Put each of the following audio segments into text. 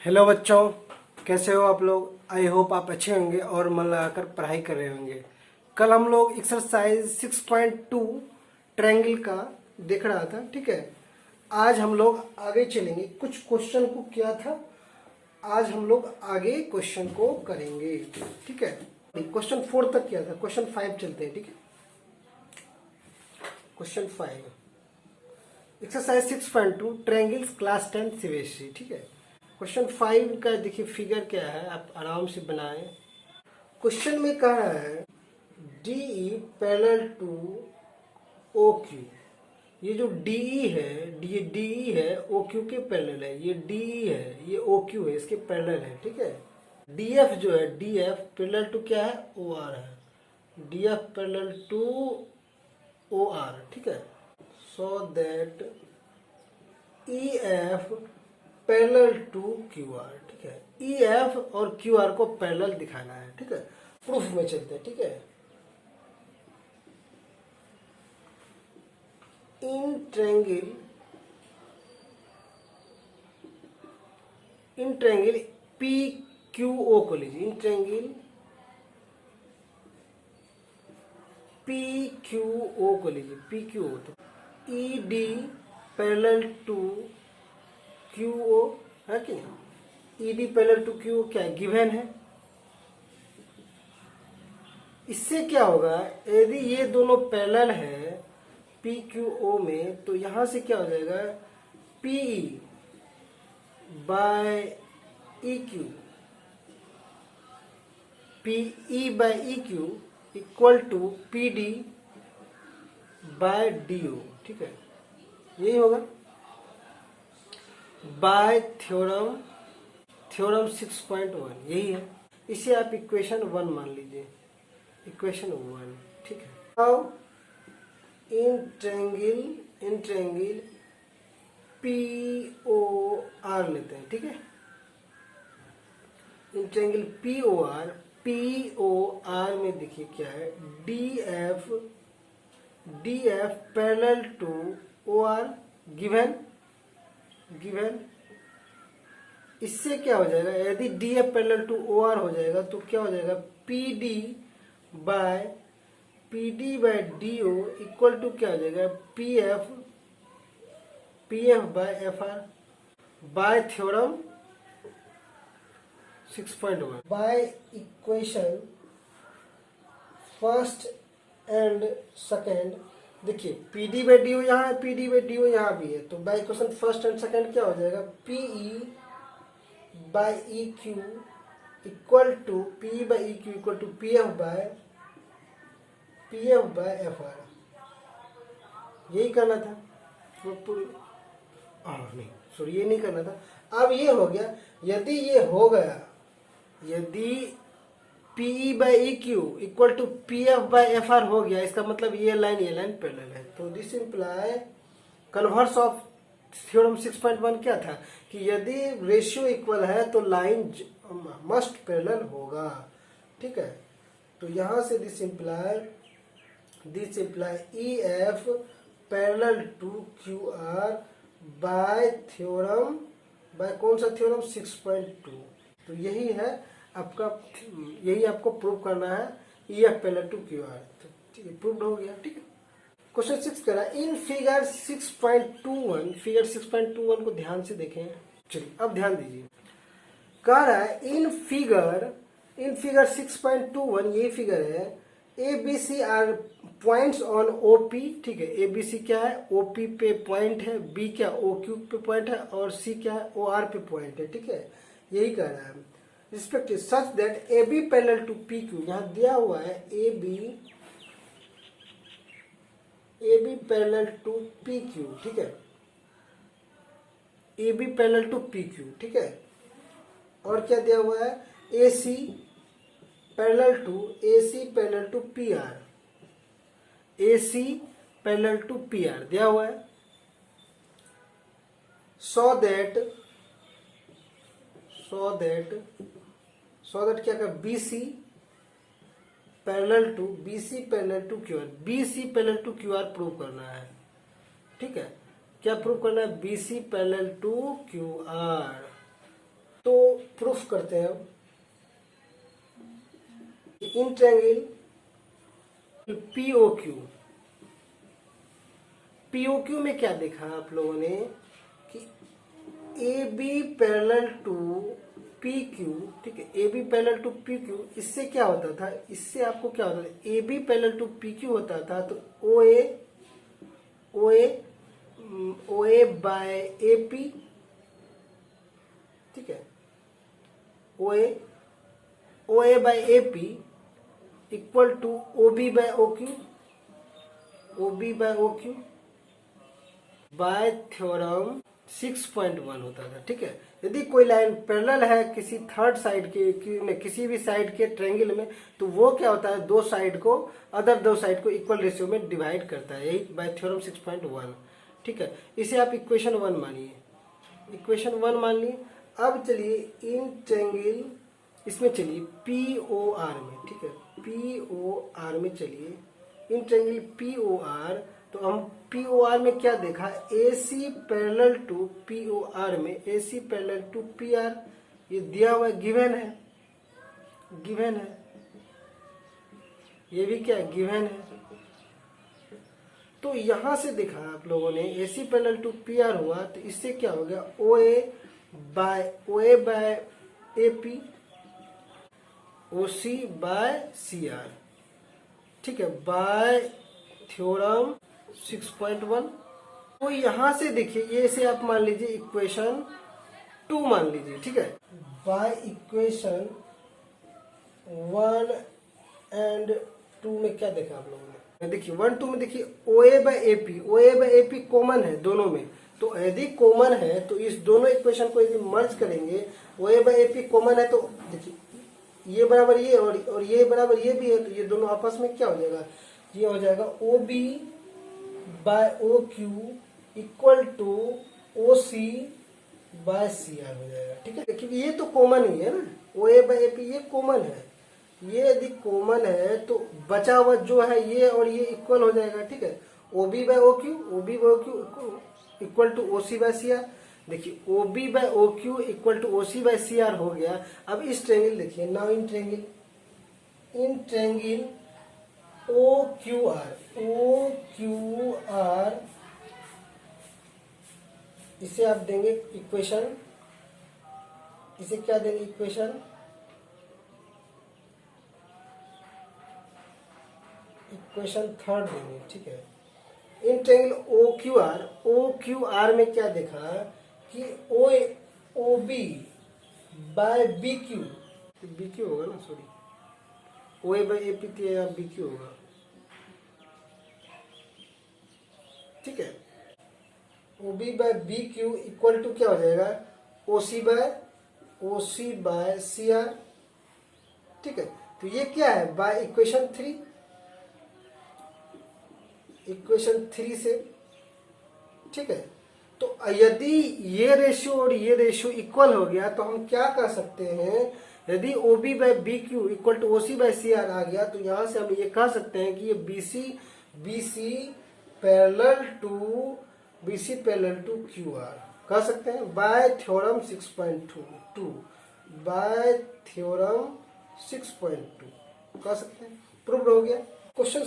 Hello बच्चों, कैसे हो आप लोग। आई होप आप अच्छे होंगे और मन लगाकर पढ़ाई कर रहे होंगे। कल हम लोग एक्सरसाइज 6.2 ट्रायंगल का देख रहा था, ठीक है। आज हम लोग आगे चलेंगे। कुछ क्वेश्चन को किया था, आज हम लोग आगे क्वेश्चन को करेंगे, ठीक है। क्वेश्चन 4 तक किया था, क्वेश्चन 5 चलते हैं, ठीक है। Question 5 exercise 6.2 triangles class 10 CBSE, ठीक है। क्वेश्चन 5 का देखिए फिगर क्या है, आप आराम से बनाएं। क्वेश्चन में कह रहा है DE पैरेलल टू OQ। ये जो DE है, ये DE है OQ के पैरेलल है। ये DE है, ये OQ है, इसके पैरेलल है, ठीक है। DF जो है, DF पैरेलल टू क्या है, OR है। DF पैरेलल टू OR, ठीक है। So that EF parallel to QR, ठीक है। EF और QR को पैरेलल दिखाना है, ठीक है। प्रूफ में चलते हैं, ठीक है। इन ट्रायंगल PQO को लीजिए। इन ट्रायंगल PQO को लीजिए। PQO तो ED पैरेलल टू QO है कि नहीं। ED पैरेलल टू QO क्या है, गिवन है। इससे क्या होगा, यदि ये दोनों पैरेलल है PQO में, तो यहां से क्या हो जाएगा, PE by EQ, PE by EQ equal to PD by DO, ठीक है। यही होगा बाय थ्योरम 6.1, यही है। इसे आप इक्वेशन 1 मान लीजिए, इक्वेशन 1, ठीक है। नाउ इन ट्रायंगल POR लेते हैं, ठीक है। इन ट्रायंगल POR में देखिए क्या है, DF parallel to OR given. इससे क्या हो जाएगा, यदि DF पैरेलल टू OR हो जाएगा तो क्या हो जाएगा, PD by DO equal to क्या हो जाएगा, PF by FR by theorem 6.1 by equation first and second. देखिए PD बाई DO यहाँ है, PD बाई DO यहाँ भी है, तो by equation first and second क्या हो जाएगा, PE by EQ equal to PF by FR। यही करना था, वो पूरी नहीं सॉरी, ये नहीं करना था। अब ये हो गया, यदि ये हो गया, यदि PE by EQ equal to PF by FR हो गया, इसका मतलब ये लाइन पैरेलल है। तो this imply converse of theorem 6.1 क्या था कि यदि रेशियो इक्वल है तो लाइन मस्ट पैरेलल होगा, ठीक है। तो यहां से this imply EF parallel to QR by कौन सा थ्योरम, 6.2। तो यही है आपका, यही आपको प्रूव करना है, EF पैरेलल टू QR। तो ठीक है, प्रूव हो गया, ठीक है। क्वेश्चन 6 करा, इन फिगर 6.21 को ध्यान से देखें। चलिए अब ध्यान दीजिए, कह रहा है इन फिगर 6.21, ये फिगर है, ABC are points on OP, ठीक है। ABC क्या है, OP पे पॉइंट है, B क्या OQ पे पॉइंट है, और C क्या है, OR पे पॉइंट है, ठीक है। यही कह रहा है, respective such that AB parallel to PQ, यहां दिया हुआ है AB पैरेलल टू PQ, ठीक है। AB पैरेलल टू PQ, ठीक है। और क्या दिया हुआ है, AC parallel to PR, AC parallel to PR दिया हुआ है। सो दैट क्या कर, BC parallel to QR, BC parallel to QR prove करना है, ठीक है। क्या प्रूव करना है, BC पैरेलल टू QR। तो प्रूफ करते हैं अब। इन ट्रायंगल पीओक्यू, पीओक्यू में क्या देखा आप लोगों ने कि A B parallel to P Q, ठीक है, A B parallel to P Q, इससे क्या होता था, इससे आपको क्या होता था, A B parallel to P Q होता था तो ओ ए बाय ए पी, ठीक है, O A by A P equal to O B by O Q, O B by O Q by theorem 6.1 होता था, ठीक है। यदि कोई लाइन पैरेलल है किसी थर्ड साइड के किसी भी साइड के ट्रायंगल में, तो वो क्या होता है, दो साइड को, अदर दो साइड को इक्वल रेशियो में डिवाइड करता है, यही बाय थ्योरम 6.1, ठीक है। इसे आप इक्वेशन 1 मानिए, इक्वेशन 1 मान लिए। अब चलिए इन ट्रायंगल, इसमें चलिए पी ओ आर में, ठीक है, पी ओ आर में चलिए, in triangle P O R, तो हम पी ओ आर में क्या देखा, A C parallel to P O R में, A C parallel to P R, ये दिया हुआ गिवन है, गिवन है, ये भी क्या गिवन है। तो यहां से देखा आप लोगों ने A C parallel to P R हुआ, तो इससे क्या हो गया, O A by A P, O C by C R, ठीक है, बाय थ्योरम 6.1। तो यहां से देखिए, ये से आप मान लीजिए इक्वेशन 2 मान लीजिए, ठीक है, बाय इक्वेशन 1 एंड 2 में क्या देखा आप लोगों ने, देखिए 1 2 में देखिए ओ A by A P common है दोनों में, तो यदि कॉमन है तो इस दोनों इक्वेशन को यदि मर्ज करेंगे, ओ A by A P common है, तो देखिए ये बराबर ये और ये बराबर ये भी है, तो ये दोनों आपस में क्या हो जाएगा, ये हो जाएगा O B by O Q equal to O C by C R हो जाएगा, ठीक है, क्योंकि ये तो कॉमन ही है ना, ओ ए बाय ए पी ये कॉमन है, ये यदि कॉमन है तो बचा हुआ जो है ये और ये इक्वल हो जाएगा, ठीक है, O B by O Q equal to O C by C R. देखिए O B by O Q equal to O C by C R हो गया। अब इस ट्रायंगल देखिए, now in triangle O Q R, इसे आप देंगे equation, इसे क्या देंगे इक्वेशन, इक्वेशन 3 देंगे, ठीक है। In triangle O Q R में क्या देखा कि O B by B Q होगा ना, sorry, O A by A P या बी क्यू होगा, ठीक है, O B by B Q equal to क्या हो जाएगा, ओ सी बाय सी आर, ठीक है। तो ये क्या है, बाय इक्वेशन 3 से, ठीक है। तो यदि ये रेशियो और ये रेशियो इक्वल हो गया तो हम क्या कर सकते हैं, यदि O B by B Q equal to O C by C R आ गया, तो यहां से हम ये कह सकते हैं कि ये B C parallel to Q R कह सकते हैं, बाय थ्योरम 6.2 बाय थ्योरम 6.2 कह सकते हैं, प्रूव्ड हो गया। क्वेश्चन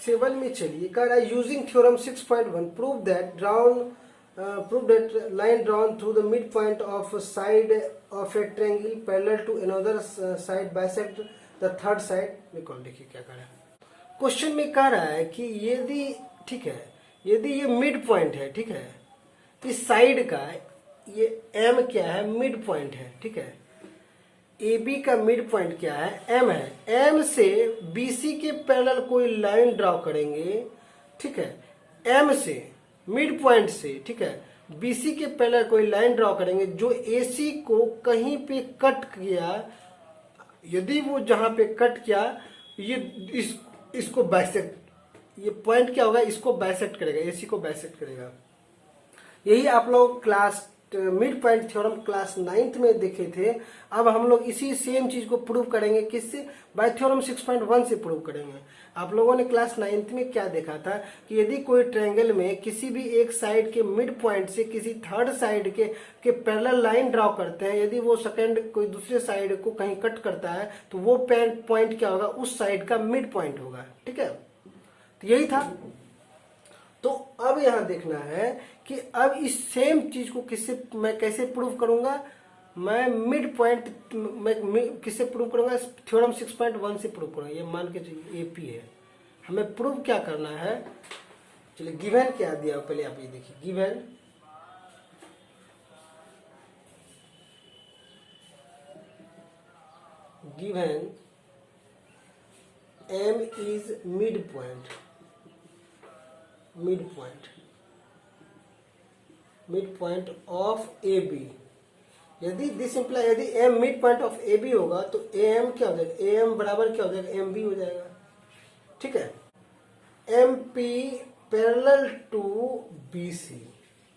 7 में चलिए, कह रहा है using theorem 6.1 prove that line drawn through the midpoint of a side of a triangle parallel to another side bisect the third side निकाल। देखिए क्या कह रहा है, क्वेश्चन में कह रहा है कि यदि, ठीक है, यदि ये मिड पॉइंट है, ठीक है, इस साइड का ये m क्या है, मिड पॉइंट है, ठीक है, ए बी का मिड पॉइंट क्या है, m है, m से BC के पैरेलल कोई लाइन ड्रॉ करेंगे, ठीक है, m से मिड पॉइंट से, ठीक है, BC के पैरेलल कोई लाइन ड्रॉ करेंगे जो AC को कहीं पे कट किया, यदि वो जहां पे कट किया ये इसको बाइसेक्ट, ये पॉइंट क्या होगा, इसको बाइसेक्ट करेगा, AC को बाइसेक्ट करेगा। यही आप लोग class mid point theorem class 9th में देखे थे। अब हम लोग इसी सेम चीज को प्रूव करेंगे, किससे? बाय थ्योरम 6.1 से प्रूव करेंगे। आप लोगों ने क्लास 9th में क्या देखा था कि यदि कोई ट्रायंगल में किसी भी एक साइड के मिड पॉइंट से किसी थर्ड साइड के पैरेलल लाइन ड्रॉ करते हैं, यदि वो सेकंड कोई दूसरे साइड को कहीं कट करता है तो वो पॉइंट क्या होगा? उस साइड का मिड पॉइंट होगा। ठीक है, तो यही था। तो अब यहां देखना है कि अब इस सेम चीज को मैं कैसे प्रूव करूंगा? मैं मिड पॉइंट मैं किससे प्रूव करूंगा? थ्योरम 6.1 से प्रूव करूंगा। ये मान के चलिए एपी है, हमें प्रूव क्या करना है? चलिए गिवन क्या दिया पहले आप ये देखिए। Given M is midpoint of AB। यदि दिस इम्प्लाई यदि M mid point of AB होगा तो AM क्या हो जाएगा? AM बराबर क्या हो जाएगा? MB हो जाएगा। ठीक है, MP पैरेलल टू BC।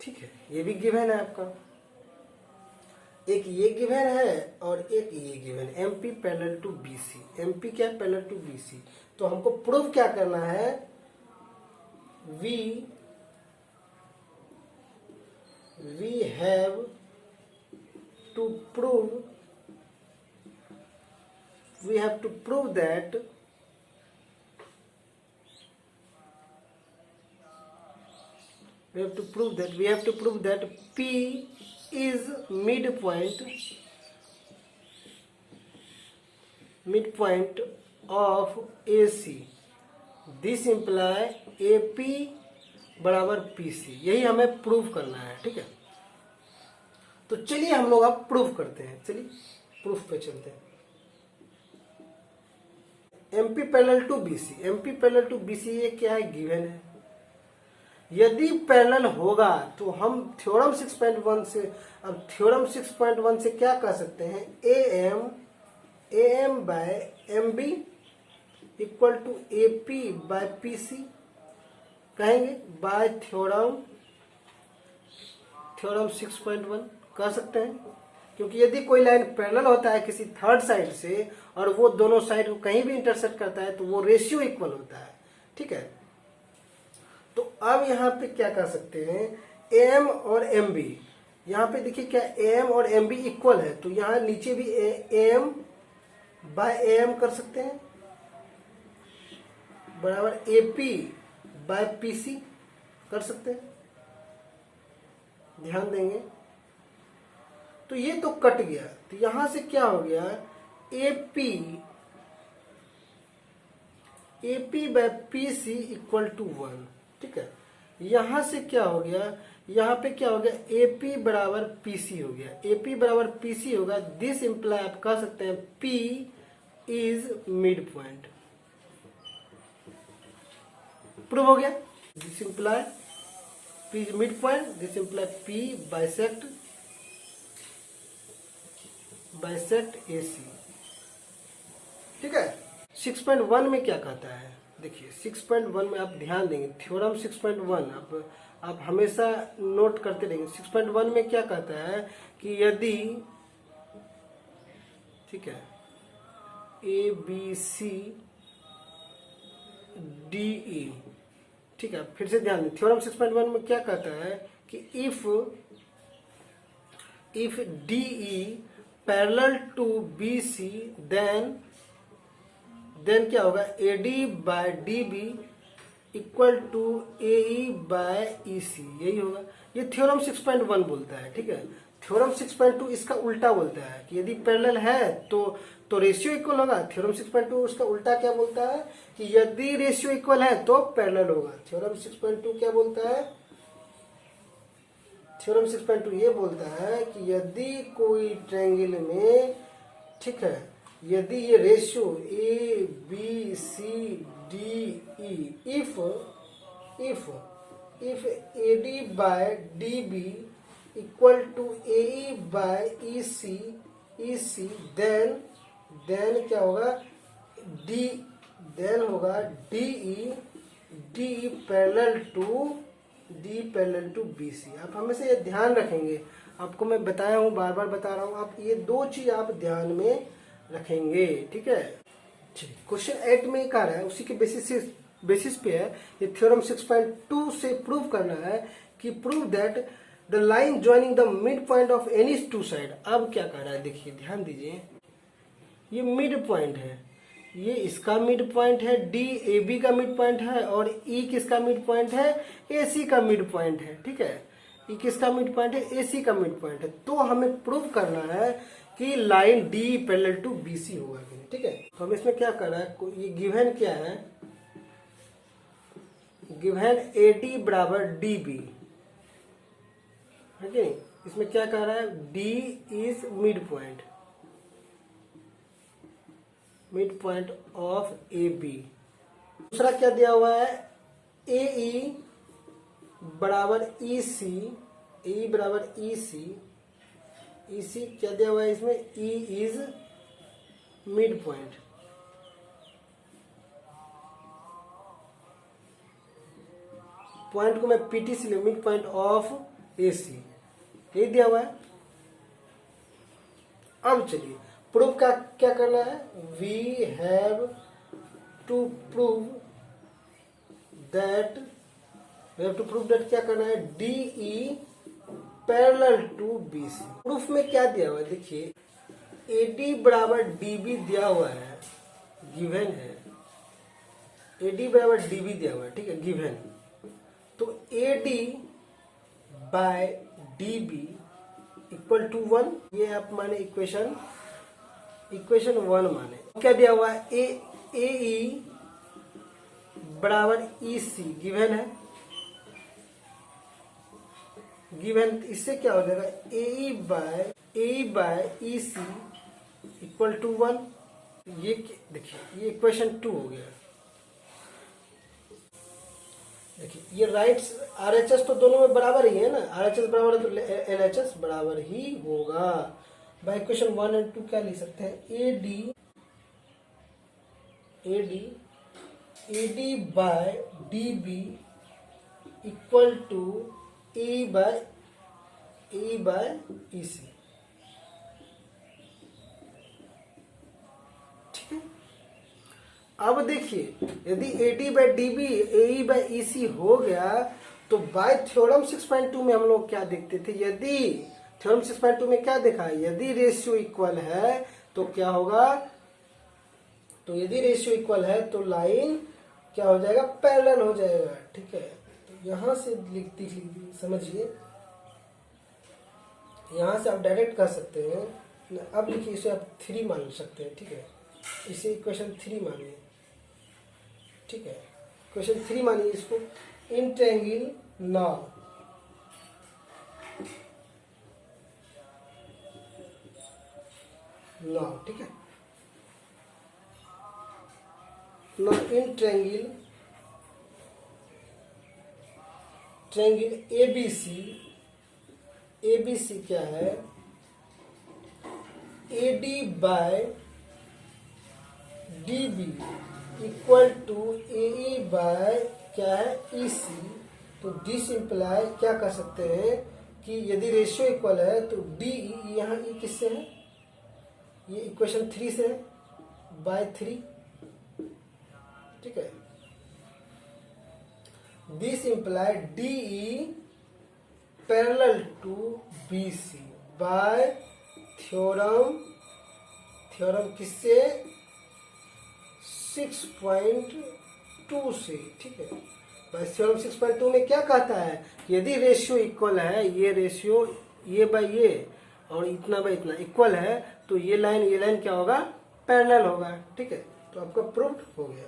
ठीक है, ये भी गिवन है आपका, एक ये गिवन है और एक ये given, MP parallel to BC। MP क्या? Parallel to BC। तो हमको प्रूव क्या करना है? we have to prove that P is midpoint of AC। This imply AP बराबर PC। यही हमें प्रूव करना है। ठीक है, तो चलिए हम लोग अब प्रूव करते हैं। चलिए प्रूफ पे चलते हैं। MP parallel to BC, MP parallel to BC ये क्या है? गिवन है। यदि पैरेलल होगा तो हम थ्योरम 6.1 से, अब थ्योरम 6.1 से क्या कह सकते हैं? AM by MB equal to AP by PC कहेंगे, बाय थ्योरम 6.1 कह सकते हैं। क्योंकि यदि कोई लाइन पैरेलल होता है किसी थर्ड साइड से और वो दोनों साइड को कहीं भी इंटरसेक्ट करता है तो वो रेशियो इक्वल होता है। ठीक है, तो अब यहाँ पे क्या कर सकते हैं? AM और MB, यहाँ पे देखिए क्या AM और MB इक्वल है, तो यहाँ नीचे भी AM बाय AM कर सकते हैं बराबर AP बाय PC कर सकते हैं। ध्यान देंगे तो ये तो कट गया, तो यहां से क्या हो गया? AP by PC equal to 1। ठीक है, यहां से क्या हो गया? यहाँ पे क्या हो गया? AP बराबर PC हो गया। AP बराबर PC होगा, दिस इंप्लाई आप कह सकते हैं P is mid point. Prove हो गया। This imply P is mid point, this imply P bisect AC। ठीक है, 6.1 में क्या कहता है? देखिए 6.1 में आप ध्यान देंगे, थ्योरम 6.1 आप हमेशा नोट करते रहेंगे। 6.1 में क्या कहता है कि यदि, ठीक है, ABC DE, ठीक है, फिर से ध्यान दें, थ्योरम 6.1 में क्या कहता है कि if DE parallel to BC then क्या होगा? AD by DB equal to AE by EC, यही होगा। ये थ्योरम 6.1 बोलता है। ठीक है, थ्योरम 6.2 इसका उल्टा बोलता है कि यदि पैरेलल है तो रेशियो इक्वल होगा। थ्योरम 6.2 उसका उल्टा क्या बोलता है कि यदि रेशियो इक्वल है तो पैरेलल होगा। थ्योरम 6.2 क्या बोलता है? थ्योरम 6.2 ये बोलता है कि यदि कोई ट्रायंगल में, ठीक है, यदि ये ratio ABCDE if AD by DB equal to AE by EC then क्या होगा? देन होगा DE parallel to D parallel to B C. आप हमेशा ये ध्यान रखेंगे, आपको मैं बताया हूँ, बार बार बता रहा हूँ, आप ये दो चीज आप ध्यान में रखेंगे, ठीक है। क्वेश्चन 8 में कह रहा है, उसी के बेसिस पे है ये थ्योरम 6.2 से प्रूव करना है कि prove that the line joining the mid point of any two side. अब क्या कह रहा है, देखिए ध्यान दीजिए, ये मिड पॉइंट है, ये इसका मिड पॉइंट है, डी ए बी का मिड पॉइंट है, और ई किसका मिड पॉइंट है, ए सी का मिड पॉइंट है, ठीक है। ई किसका मिड पॉइंट है, ए सी का मिड पॉइंट है। तो हमें प्रूव करना है कि line D parallel to B C होगा, ठीक है। तो हम इसमें क्या कर रहा है, ये गिवन क्या है, गिवन ए डी बराबर डी बी है कि नहीं। इसमें क्या कह रहा है, D is mid point of A B. दूसरा क्या दिया हुआ है, ए ई बराबर ई सी, ए बराबर ई सी, ई सी क्या दिया हुआ है इसमें, E is mid point. Point को मैं पीटी से मिड पॉइंट ऑफ ए सी, ये दिया हुआ है। अब चलिए प्रूफ का क्या करना है, we have to prove that क्या करना है, D E parallel to B C. Proof में क्या दिया हुआ है, देखिए ए डी बराबर डी बी दिया हुआ है, गिवन है, ए डी बराबर डी बी दिया हुआ है, ठीक है, गिवन। तो A D by D B equal to 1, ये आप माने इक्वेशन 1 माने। क्या दिया हुआ है, ए ई बराबर ई सी गिवन है, गिवन। इससे क्या हो जाएगा, A by E C equal to 1। ये देखिए ये इक्वेशन 2 हो गया। देखिए ये राइट्स आर एच एस तो दोनों में बराबर ही है ना, आर एच एस बराबर है तो एल एच एस बराबर ही होगा। बाय इक्वेशन 1 और 2 क्या लिख सकते हैं, A D by D B equal to A by E C, ठीक है। अब देखिए यदि A D by D B A by E C हो गया तो बाय थ्योरम 6.2 में हम लोग क्या देखते थे, यदि थ्योरम 6.2 में क्या देखा है, यदि रेशियो इक्वल है तो क्या होगा, तो यदि रेशियो इक्वल है तो लाइन क्या हो जाएगा, पैरेलल हो जाएगा, ठीक है। तो यहां से लिख समझिए, यहां से आप डायरेक्ट कर सकते हैं। अब लिखिए इसे आप 3 मान सकते हैं, ठीक है, इसे इक्वेशन 3 मानिए, ठीक है, इक्वेशन 3 मानिए इसको। इन ट्रायंगल नाउ ठीक है, नाउ इन ट्रायंगल ABC क्या है, AD by DB equal to AE by क्या है EC। तो दिस इम्प्लाई क्या कर सकते हैं कि यदि रेशियो इक्वल है तो DE, यहाँ E किससे है, ये इक्वेशन 3 से है, बाय 3, ठीक है। This imply DE parallel to BC by theorem किससे, 6.2 से, ठीक है। बस थ्योरम 6.2 में क्या कहता है, यदि रेशियो इक्वल है, ये रेशियो ये बाय ये और इतना बाय इतना इक्वल है तो ये लाइन क्या होगा, पैरेलल होगा, ठीक है। तो आपका प्रूफ हो गया,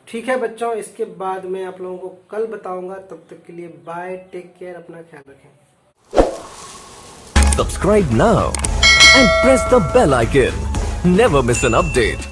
ठीक है बच्चों। इसके बाद मैं आप लोगों को कल बताऊंगा, तब तक के लिए बाय, टेक केयर, अपना ख्याल रखें। Subscribe now and press the bell icon. Never miss an update.